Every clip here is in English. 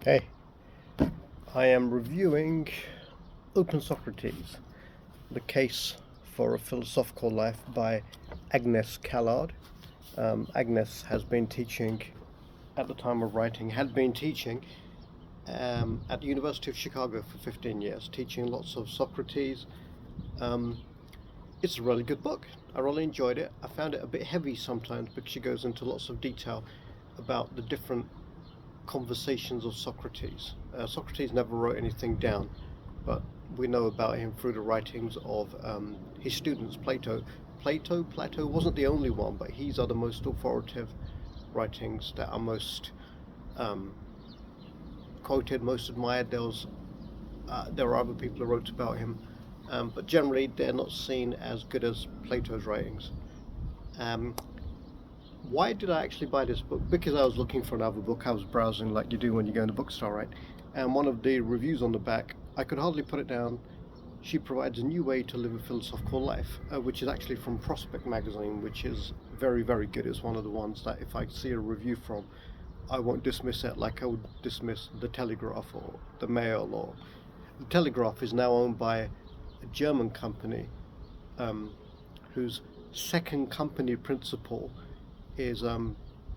Hey, I am reviewing Open Socrates, The Case for a Philosophical Life by Agnes Callard. Agnes has been teaching, at the time of writing, had been teaching at the University of Chicago for 15 years, teaching lots of Socrates. Um, it's a really good book. I really enjoyed it. I found it a bit heavy sometimes because she goes into lots of detail about the different conversations of Socrates. Socrates never wrote anything down, but we know about him through the writings of his students, Plato. Plato wasn't the only one, but these are the most authoritative writings that are most um, quoted, most admired. There are other people who wrote about him, but generally they're not seen as good as Plato's writings. Um, why did I actually buy this book? Because I was looking for another book. I was browsing like you do when you go in a bookstore, right? And one of the reviews on the back, I could hardly put it down. She provides a new way to live a philosophical life, which is actually from Prospect magazine, which is very, very good. It's one of the ones that if I see a review from, I won't dismiss it like I would dismiss the Telegraph or the Mail. Or the Telegraph is now owned by a German company, um, whose second company principle is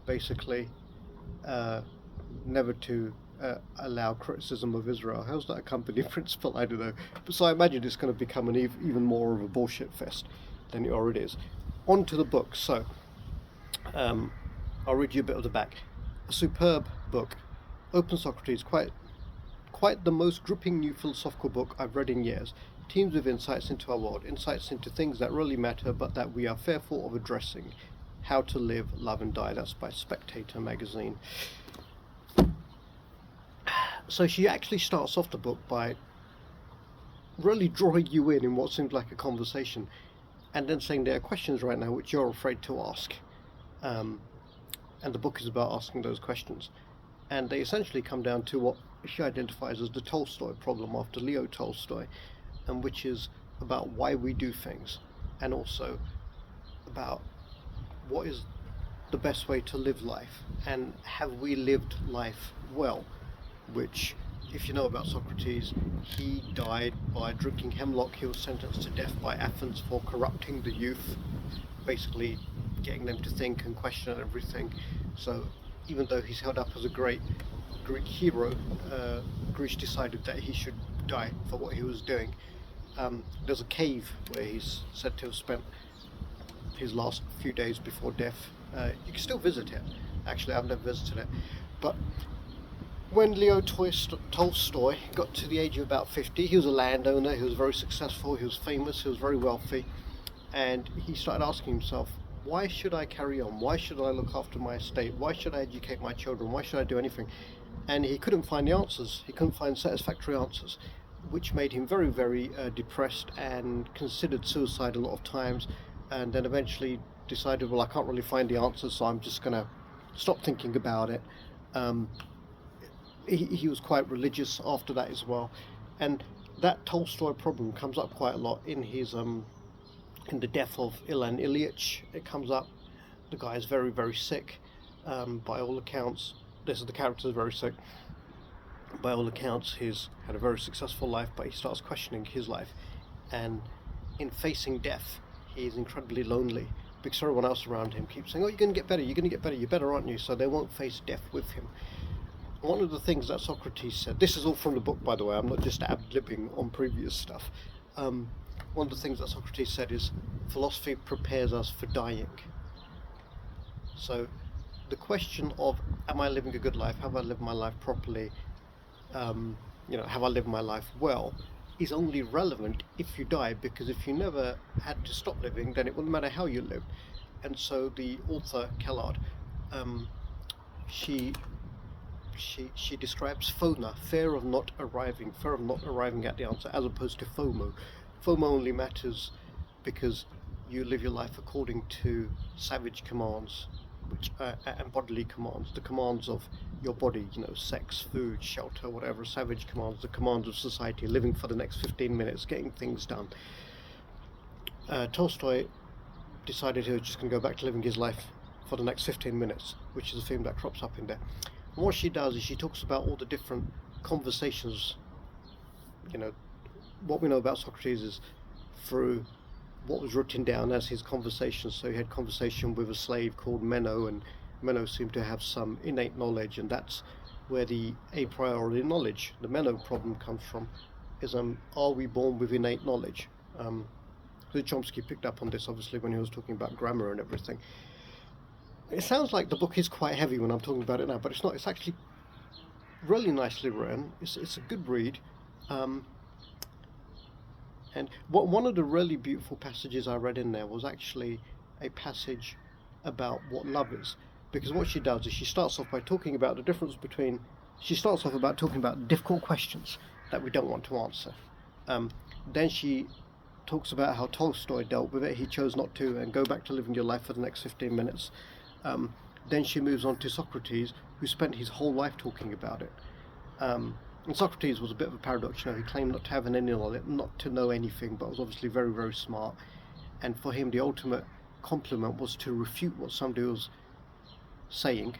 basically uh, never to allow criticism of Israel. How's that a company principle? I don't know. But so I imagine it's going to become an even more of a bullshit fest than it already is. On to the book. So um, I'll read you a bit of the back. A superb book. Open Socrates, quite the most gripping new philosophical book I've read in years. Teams with insights into our world, insights into things that really matter but that we are fearful of addressing. How to Live, Love and Die. That's by Spectator magazine. So she actually starts off the book by really drawing you in what seems like a conversation, and then saying there are questions right now which you're afraid to ask. Um, and the book is about asking those questions. And they essentially come down to what she identifies as the Tolstoy problem after Leo Tolstoy, and which is about why we do things, and also about what is the best way to live life, and have we lived life well? Which, if you know about Socrates, he died by drinking hemlock. He was sentenced to death by Athens for corrupting the youth, basically getting them to think and question everything. So even though he's held up as a great Greek hero, Greece decided that he should die for what he was doing. There's a cave where he's said to have spent his last few days before death. You can still visit it. Actually, I've never visited it. But when Leo Tolstoy got to the age of about 50, he was a landowner, he was very successful, he was famous, he was very wealthy, and he started asking himself, why should I carry on? Why should I look after my estate? Why should I educate my children? Why should I do anything? And he couldn't find the answers. He couldn't find satisfactory answers, which made him very, very depressed and considered suicide a lot of times, and then eventually decided, well, I can't really find the answers, so I'm just going to stop thinking about it. Um, he was quite religious after that as well, and that Tolstoy problem comes up quite a lot in his in the death of Ilan Ilyich. It comes up. The guy is very, very sick. By all accounts, this is the character is very sick. By all accounts, he's had a very successful life, but he starts questioning his life, and in facing death, he is incredibly lonely because everyone else around him keeps saying, "Oh, you're going to get better. You're going to get better. You're better, aren't you?" So they won't face death with him. One of the things that Socrates said, this is all from the book, by the way, I'm not just ad-libbing on previous stuff. One of the things that Socrates said is, philosophy prepares us for dying. So the question of, am I living a good life? Have I lived my life properly? Have I lived my life well? Is only relevant if you die, because if you never had to stop living, then it wouldn't matter how you lived. And so the author, Callard, she describes FONA, fear of not arriving at the answer, as opposed to FOMO. FOMO only matters because you live your life according to savage commands, which and bodily commands, the commands of your body, sex, food, shelter, whatever. Savage commands, the commands of society, living for the next 15 minutes, getting things done. Tolstoy decided he was just going to go back to living his life for the next 15 minutes, which is a theme that crops up in there. And what she does is she talks about all the different conversations. You know, what we know about Socrates is through what was written down as his conversations. So he had conversation with a slave called Meno, and Meno seemed to have some innate knowledge, and that's where the a priori knowledge, the Meno problem, comes from. Is are we born with innate knowledge? Chomsky picked up on this obviously when he was talking about grammar and everything. It sounds like the book is quite heavy when I'm talking about it now, but it's not. It's actually really nicely written. It's a good read. And one of the really beautiful passages I read in there was actually a passage about what love is. Because what she does is she starts off by talking about the difference between, she starts off about talking about difficult questions that we don't want to answer. Then she talks about how Tolstoy dealt with it. He chose not to and go back to living your life for the next 15 minutes. Then she moves on to Socrates, who spent his whole life talking about it. And Socrates was a bit of a paradox. He claimed not to have any knowledge, not to know anything, but was obviously very, very smart. And for him, the ultimate compliment was to refute what somebody was saying,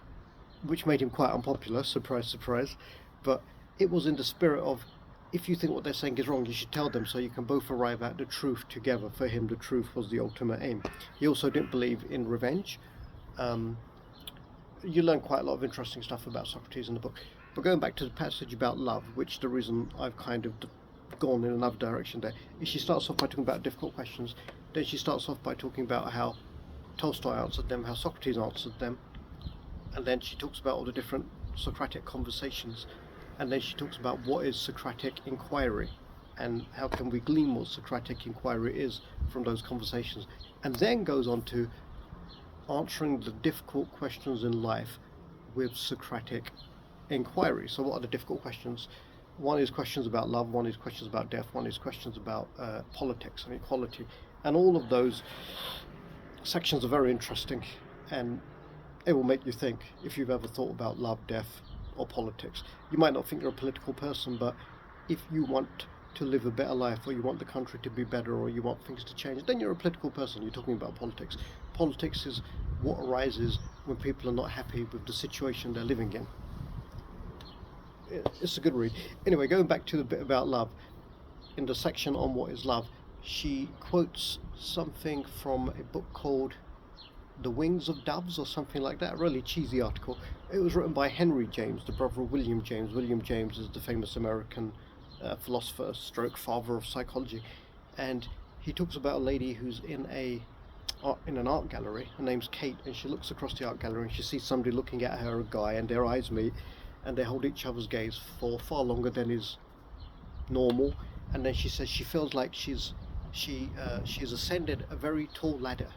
which made him quite unpopular, surprise, surprise. But it was in the spirit of, if you think what they're saying is wrong, you should tell them so you can both arrive at the truth together. For him, the truth was the ultimate aim. He also didn't believe in revenge. You learn quite a lot of interesting stuff about Socrates in the book. But going back to the passage about love, which the reason I've kind of gone in another direction there, is she starts off by talking about difficult questions. Then she starts off by talking about how Tolstoy answered them, how Socrates answered them. And then she talks about all the different Socratic conversations. And then she talks about what is Socratic inquiry and how can we glean what Socratic inquiry is from those conversations. And then goes on to answering the difficult questions in life with Socratic inquiry. So what are the difficult questions? One is questions about love, one is questions about death, one is questions about politics and equality. And all of those sections are very interesting, and it will make you think if you've ever thought about love, death, or politics. You might not think you're a political person, but if you want to live a better life, or you want the country to be better, or you want things to change, then you're a political person. You're talking about politics. Politics is what arises when people are not happy with the situation they're living in. It's a good read. Anyway, going back to the bit about love, in the section on what is love, she quotes something from a book called The Wings of Doves or something like that, a really cheesy article. It was written by Henry James, the brother of William James. William James is the famous American philosopher stroke father of psychology, and he talks about a lady who's in an art gallery. Her name's Kate, and she looks across the art gallery and she sees somebody looking at her, a guy, and their eyes meet and they hold each other's gaze for far longer than is normal. And then she says she feels like she has ascended a very tall ladder,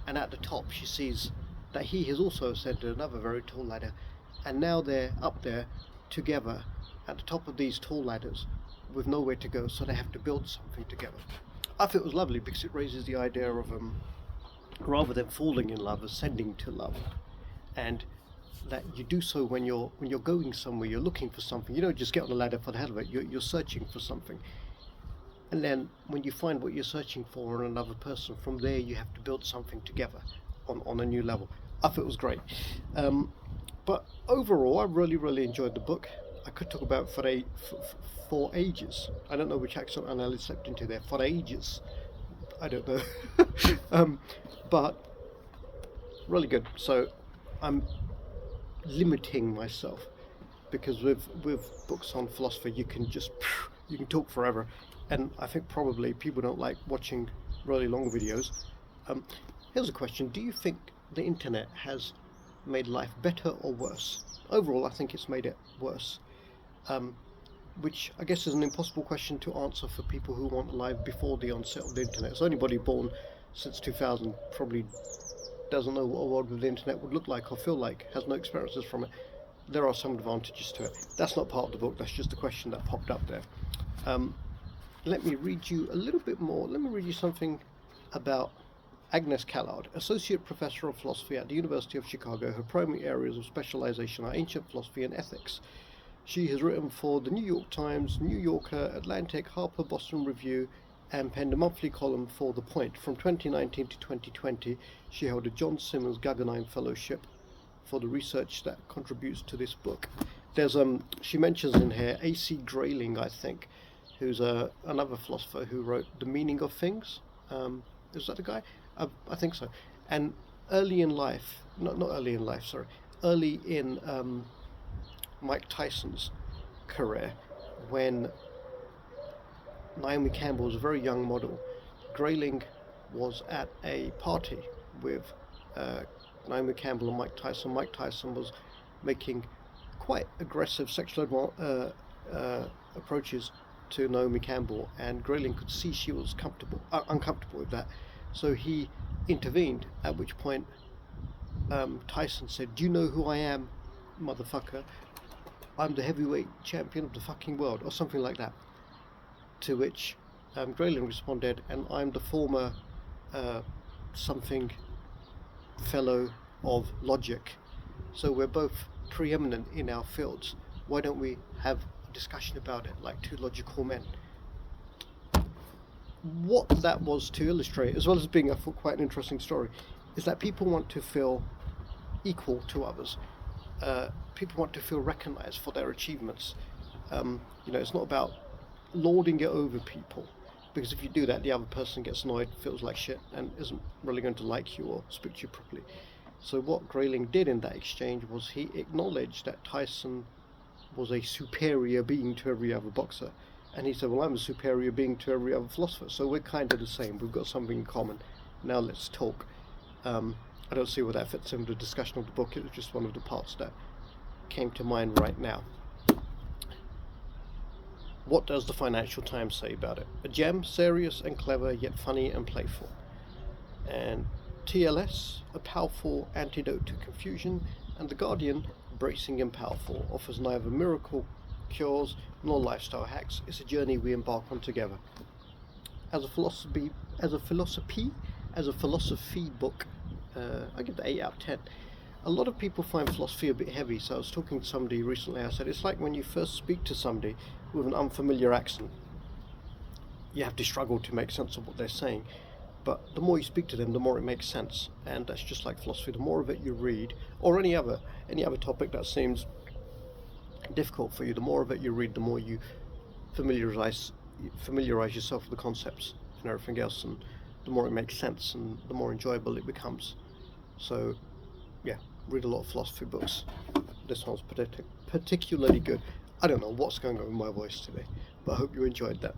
and at the top she sees that he has also ascended another very tall ladder, and now they're up there together at the top of these tall ladders with nowhere to go, so they have to build something together. I thought it was lovely because it raises the idea of rather than falling in love, ascending to love, and that you do so when you're going somewhere, you're looking for something. You don't just get on the ladder for the hell of it. You're searching for something, and then when you find what you're searching for in another person, from there you have to build something together on a new level. I thought it was great. But overall, I really enjoyed the book. I could talk about for ages. I don't know which accent I nearly slipped into there. For ages, I don't know. But really good. So I'm limiting myself, because with books on philosophy you can talk forever, and I think probably people don't like watching really long videos. Here's a question: do you think the internet has made life better or worse? Overall, I think it's made it worse, which I guess is an impossible question to answer for people who weren't alive before the onset of the internet. So anybody born since 2000 probably doesn't know what a world with the internet would look like or feel like, has no experiences from it. There are some advantages to it. That's not part of the book, that's just a question that popped up there. Let me read you a little bit more. Let me read you something about Agnes Callard, Associate Professor of Philosophy at the University of Chicago. Her primary areas of specialization are ancient philosophy and ethics. She has written for the New York Times, New Yorker, Atlantic, Harper, Boston Review, and penned a monthly column for The Point. From 2019 to 2020, she held a John Simmons Guggenheim Fellowship for the research that contributes to this book. There's she mentions in here A.C. Grayling, I think, who's another philosopher who wrote The Meaning of Things. Is that the guy? I think so. And early in life, not early in life, sorry, early in Mike Tyson's career, when Naomi Campbell was a very young model, Grayling was at a party with Naomi Campbell and Mike Tyson. Mike Tyson was making quite aggressive sexual approaches to Naomi Campbell, and Grayling could see she was uncomfortable with that. So he intervened, at which point Tyson said, "Do you know who I am, motherfucker? I'm the heavyweight champion of the fucking world," or something like that. To which Grayling responded, "And I'm the former something fellow of logic. So we're both preeminent in our fields. Why don't we have a discussion about it like two logical men?" What that was to illustrate, as well as being quite an interesting story, is that people want to feel equal to others. People want to feel recognized for their achievements. It's not about lording it over people, because if you do that, the other person gets annoyed, feels like shit, and isn't really going to like you or speak to you properly. So what Grayling did in that exchange was he acknowledged that Tyson was a superior being to every other boxer. And he said, "Well, I'm a superior being to every other philosopher, so we're kind of the same. We've got something in common. Now let's talk." I don't see where that fits in the discussion of the book. It was just one of the parts that came to mind right now. What does the Financial Times say about it? A gem, serious and clever, yet funny and playful. And TLS, a powerful antidote to confusion. And The Guardian, bracing and powerful, offers neither miracle cures nor lifestyle hacks. It's a journey we embark on together. As a philosophy book, I give it 8 out of 10. A lot of people find philosophy a bit heavy, so I was talking to somebody recently. I said, it's like when you first speak to somebody with an unfamiliar accent. You have to struggle to make sense of what they're saying, but the more you speak to them, the more it makes sense. And that's just like philosophy. The more of it you read, or any other topic that seems difficult for you, the more of it you read, the more you familiarize yourself with the concepts and everything else, and the more it makes sense and the more enjoyable it becomes. So yeah, read a lot of philosophy books. This one's particularly good. I don't know what's going on with my voice today, but I hope you enjoyed that.